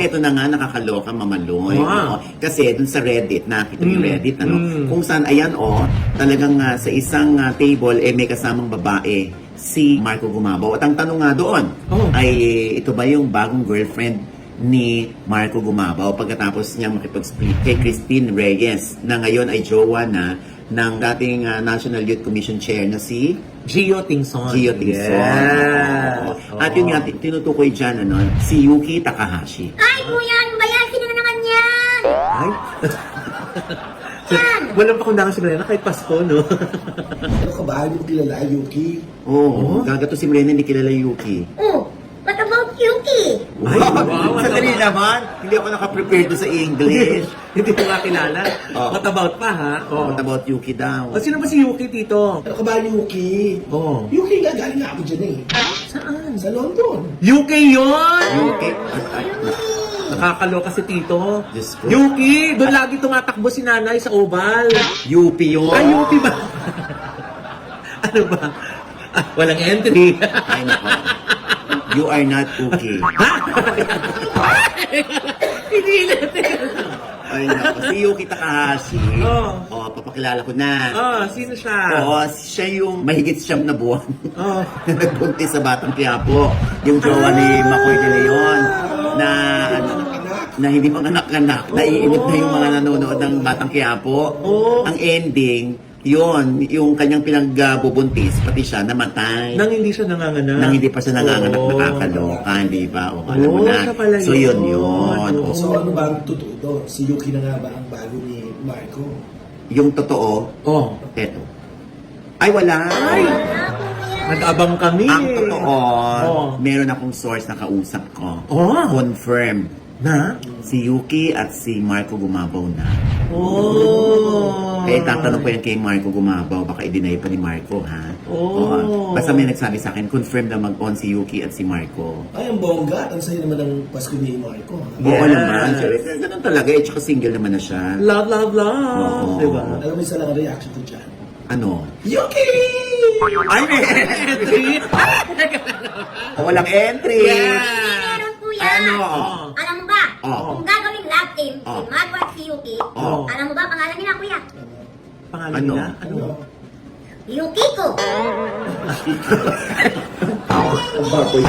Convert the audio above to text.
ito na nga, nakakaloka, mamaloy. Wow. Kasi dun sa Reddit, nakita yung Reddit, kung saan, ayan, talagang sa isang table, may kasamang babae, si Marco Gumabaw. At ang tanong nga doon, ay ito ba yung bagong girlfriend ni Marco Gumabaw pagkatapos niyang makipag-split kay Christine Reyes na ngayon ay jowa na ng dating National Youth Commission Chair na si Gio Tingson. Gio Tingson. Yes. At yun nga, tinutukoy dyan, si Yuki Takahashi. Ay, kuya, ano ba yan? Sino na naman yan? Ay. Yan! Walang pakundangan si Glenna kahit Pasko, no? Ano ka ba? Hindi mo kilala, Yuki? Oo, gagato si Mrena, hindi kilala Yuki. Oh, what about Yuki? Ay, wow. Sandali naman, hindi ako nakaprepare doon sa English. Hindi ko nga kilala. What about pa, ha? What about Yuki daw? O, sino ba si Yuki, Tito? Ano ka ba, Yuki? Yuki nga, galing nga ako dyan eh. Saan? Sa London. Yuki yun! Yuki? Nakakaloka si Tito. Diyos ko. Yuki! Doon lagi tumatakbo si nanay sa oval. Yupi yun. Ay, Yuki ba? Ano ba? Walang entry. Ay, nako. You are not okay. Hindi natin. Ay, nako. Si Yuki Takahashi. Papakilala ko na. Sino siya? Siya yung mahigit 9 na buwan. Nagbuntis sa Batang Quiapo. Yung jowa ni Makoy de Leon. Na hindi mga anak-anak. Naiinip na yung mga nanonood ng Batang Quiapo. Ang ending, yung kanyang pinagbubuntis, pati siya namatay. Nang hindi siya nanganganak. Nang hindi pa siya nanganganak, nakakaloka, hindi ba? Alam mo na. Siya pala So yun. So ano ba ang totoo doon? Si Yuki na nga ba ang bago ni Marco? Yung totoo, eto. Ay, wala. Ay! Nag-abang kami. Ang totoo, meron akong source na kausap ko. Confirm Na? si Yuki at si Marco Gumabaw na. Kaya Tatanong ko yan kay Marco Gumabaw, baka i-deny pa ni Marco, ha? Basta may nagsabi sa akin, confirm na mag-on si Yuki at si Marco. Ay, ang bongga. Ang sayo naman ng Pasko ni Marco. Oo naman. Ganun talaga. Tsaka single naman na siya. Love, love, love. Diba? Alam mo isa lang ang reaction ko dyan. Ano? Yuki! Ay, may entry! Walang entry! Meron, kuya. Ano? Alam mo ba? Oh. Kung gagawing love team, si Oh. Marco at si Yuki, Oh. alam mo ba pangalan nila, kuya? Pangalan Ano? nila? Ano? Yukiko! Ang baboy.